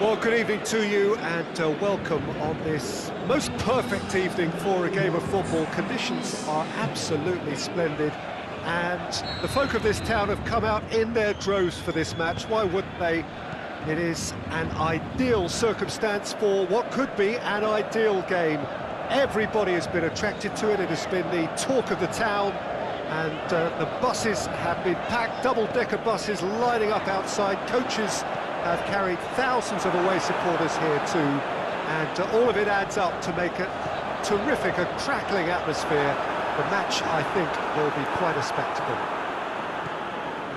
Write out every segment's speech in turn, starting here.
Well, good evening to you and welcome on this most perfect evening for a game of football. Conditions are absolutely splendid and the folk of this town have come out in their droves for this match. Why wouldn't they? It is an ideal circumstance for what could be an ideal game. Everybody has been attracted to it. It has been the talk of the town, and the buses have been packed, double-decker buses lining up outside. Coaches have carried thousands of away supporters here too, and all of it adds up to make a terrific, a crackling atmosphere. The match, I think, will be quite a spectacle.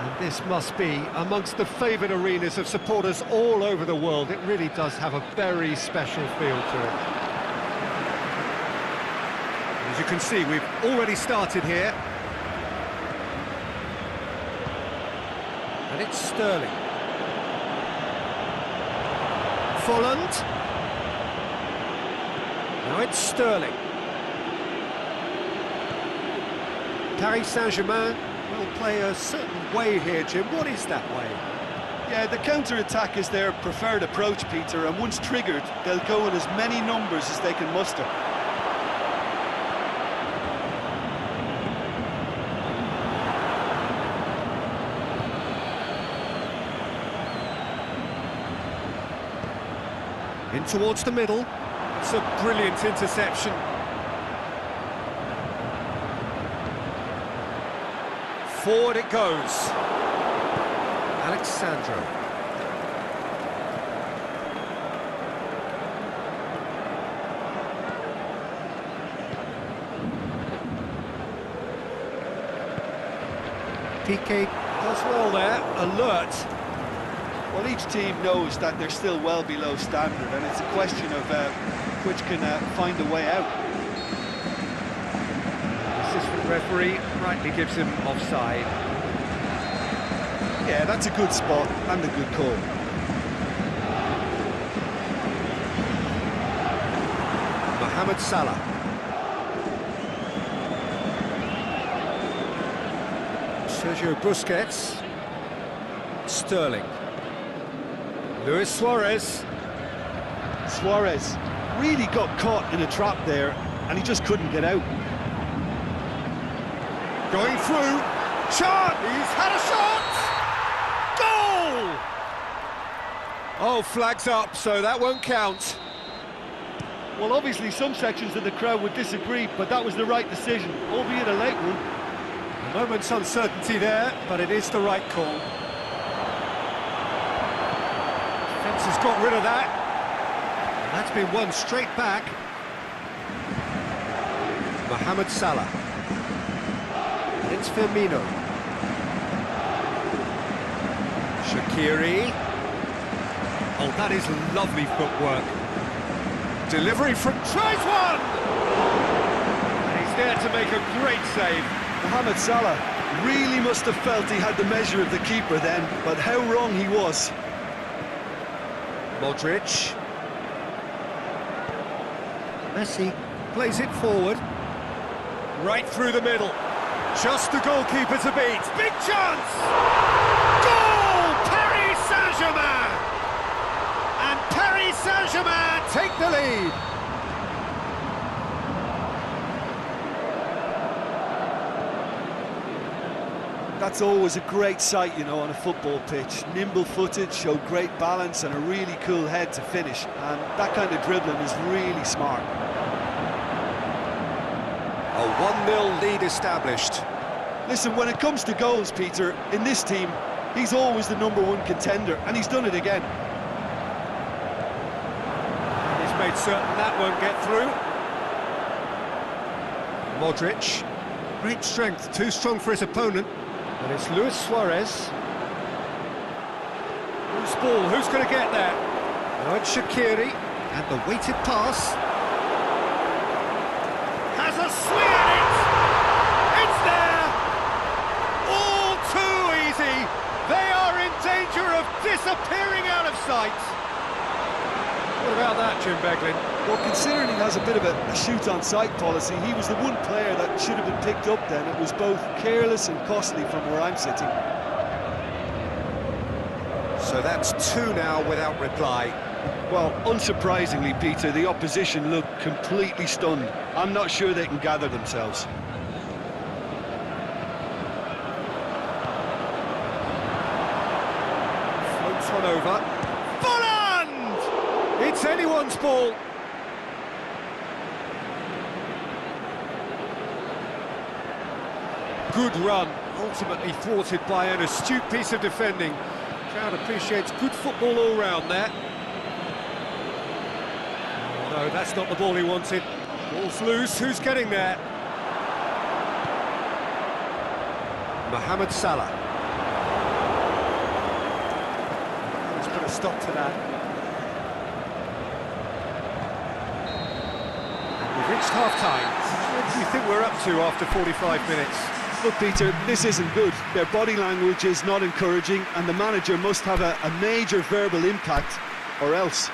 And this must be amongst the favoured arenas of supporters all over the world. It really does have a very special feel to it. As you can see, we've already started here. And it's Sterling. Folland. Now it's Sterling. Paris Saint-Germain will play a certain way here, Jim. What is that way? Yeah, the counter-attack is their preferred approach, Peter, and once triggered, they'll go in as many numbers as they can muster. In towards the middle. It's a brilliant interception. Forward it goes. Alexandro. Piqué does well there, alert. Well, each team knows that they're still well below standard, and it's a question of which can find a way out. Assistant referee rightly gives him offside. Yeah, that's a good spot and a good call. Mohamed Salah. Sergio Busquets. Sterling. Luis Suarez. Suarez really got caught in a trap there, and he just couldn't get out. Going through. Shot! He's had a shot! Goal! Oh, flags up, so that won't count. Well, obviously some sections of the crowd would disagree, but that was the right decision, albeit a late one. A moment's uncertainty there, but it is the right call. Defence has got rid of that. And that's been won straight back. Mohamed Salah. And it's Firmino. Shaqiri. Oh, that is lovely footwork. Delivery from... tries one! And he's there to make a great save. Mohamed Salah really must have felt he had the measure of the keeper then, but how wrong he was. Modric. Messi plays it forward. Right through the middle. Just the goalkeeper to beat. Big chance! Goal! Paris Saint-Germain! And Paris Saint-Germain take the lead. That's always a great sight, you know, on a football pitch. Nimble-footed, showed great balance and a really cool head to finish. And that kind of dribbling is really smart. A 1-0 lead established. Listen, when it comes to goals, Peter, in this team, he's always the #1 contender, and he's done it again. He's made certain that won't get through. Modric. Great strength, too strong for his opponent. And it's Luis Suarez. Loose ball, who's going to get there? Now it's Shaqiri, and the weighted pass. Has a swing at it! It's there! All too easy! They are in danger of disappearing out of sight! What about that, Jim Beglin? Well, considering he has a bit of a shoot-on-sight policy, he was the one player that should have been picked up then. It was both careless and costly from where I'm sitting. So that's 2 now without reply. Well, unsurprisingly, Peter, the opposition look completely stunned. I'm not sure they can gather themselves. Floats one over. Volland! It's anyone's ball. Good run, ultimately thwarted by an astute piece of defending. Crowd appreciates good football all round there. No, that's not the ball he wanted. Ball's loose, who's getting there? Mohamed Salah. Let's put a stop to that. And we've reached half-time. What do you think we're up to after 45 minutes? Look, Peter, this isn't good. Their body language is not encouraging, and the manager must have a major verbal impact, or else.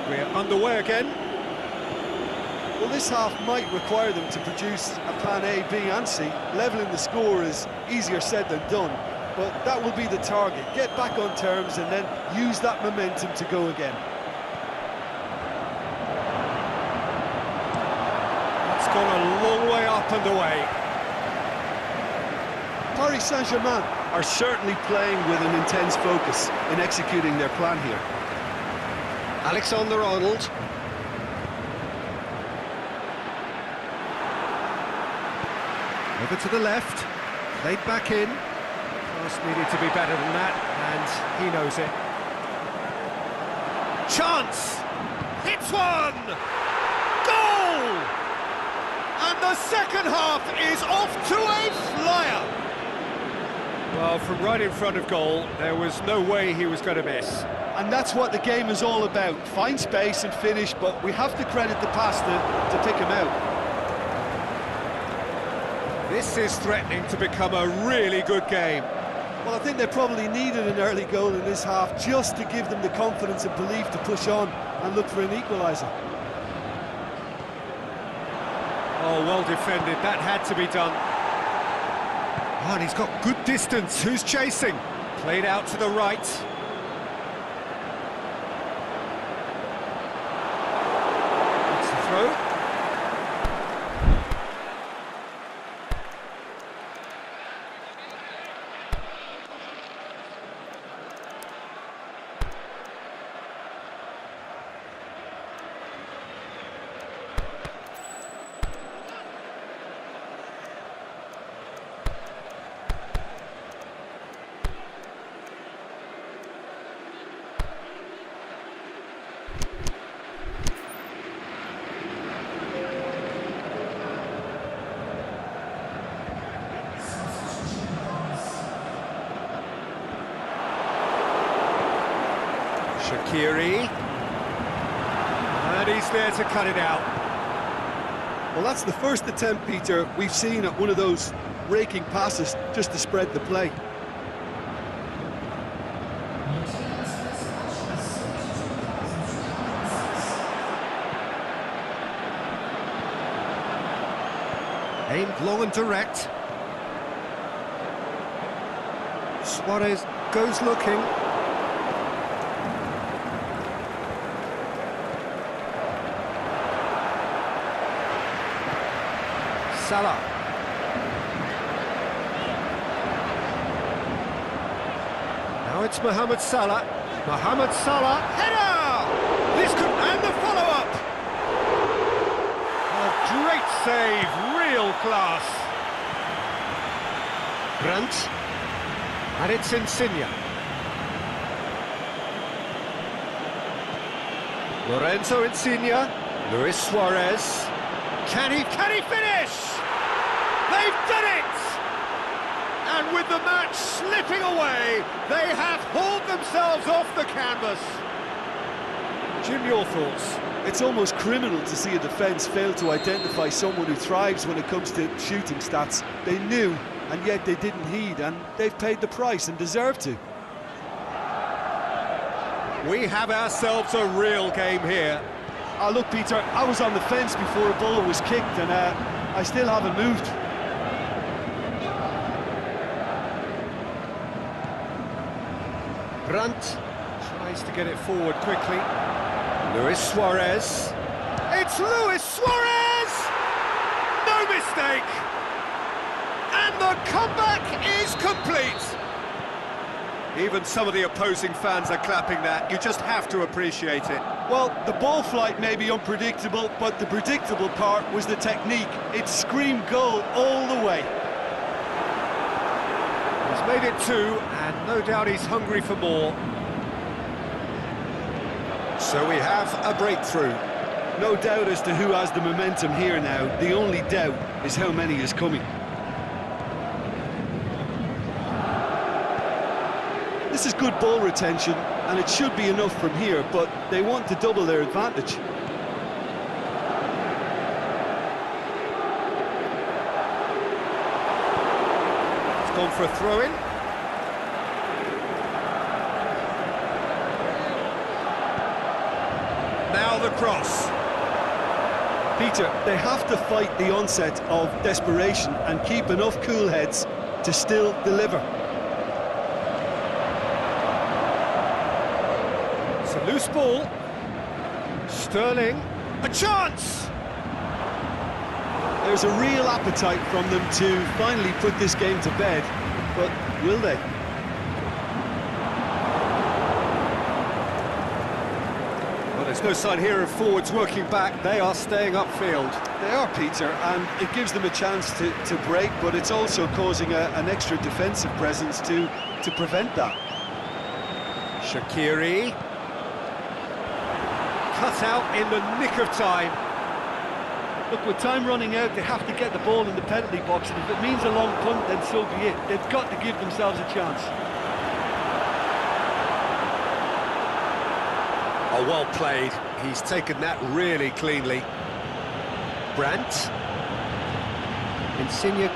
We're underway again. Well, this half might require them to produce a plan A, B and C. Levelling the score is easier said than done, but that will be the target. Get back on terms and then use that momentum to go again. It's gone a long way up and away. Paris Saint-Germain are certainly playing with an intense focus in executing their plan here. Alexander-Arnold. Over to the left, played back in. Pass needed to be better than that, and he knows it. Chance! Hits one! Goal! And the second half is off to a flyer! Well, from right in front of goal, there was no way he was going to miss. And that's what the game is all about. Find space and finish, but we have to credit the passer to pick him out. This is threatening to become a really good game. Well, I think they probably needed an early goal in this half just to give them the confidence and belief to push on and look for an equaliser. Oh, well defended. That had to be done. Oh, and he's got good distance. Who's chasing? Played out to the right. That's the throw. Shaqiri, and he's there to cut it out. Well, that's the first attempt, Peter, we've seen at one of those raking passes just to spread the play. Aimed long and direct. Suarez goes looking. Salah. Now it's Mohamed Salah. Mohamed Salah, header! This could, and the follow-up! A great save, real class. Brandt, and it's Insigne. Lorenzo Insigne, Luis Suarez. Can he finish? They've done it! And with the match slipping away, they have hauled themselves off the canvas. Jim, your thoughts? It's almost criminal to see a defence fail to identify someone who thrives when it comes to shooting stats. They knew, and yet they didn't heed, and they've paid the price and deserve to. We have ourselves a real game here. Oh, look, Peter, I was on the fence before a ball was kicked, and I still haven't moved. Brandt tries to get it forward quickly. Luis Suarez. It's Luis Suarez! No mistake! And the comeback is complete! Even some of the opposing fans are clapping that. You just have to appreciate it. Well, the ball flight may be unpredictable, but the predictable part was the technique. It screamed goal all the way. He's made it 2, and no doubt he's hungry for more. So we have a breakthrough. No doubt as to who has the momentum here now. The only doubt is how many is coming. This is good ball retention, and it should be enough from here, but they want to double their advantage. It's gone for a throw-in. Now the cross. Peter, they have to fight the onset of desperation and keep enough cool heads to still deliver. It's a loose ball. Sterling. A chance! There's a real appetite from them to finally put this game to bed, but will they? Well, there's no sign here of forwards working back. They are staying upfield. They are, Peter, and it gives them a chance to break, but it's also causing an extra defensive presence to prevent that. Shaqiri. Cut out in the nick of time. Look, with time running out, they have to get the ball in the penalty box, and if it means a long punt, then so be it. They've got to give themselves a chance. Oh, well played. He's taken that really cleanly. Brandt. Insigne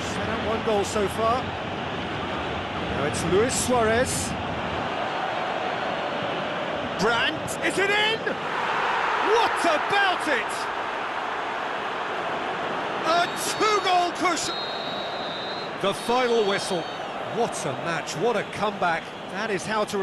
set up 1 goal so far. Now it's Luis Suarez. Brandt, is it in? What about it? A 2-goal cushion. The final whistle. What a match, what a comeback. That is how to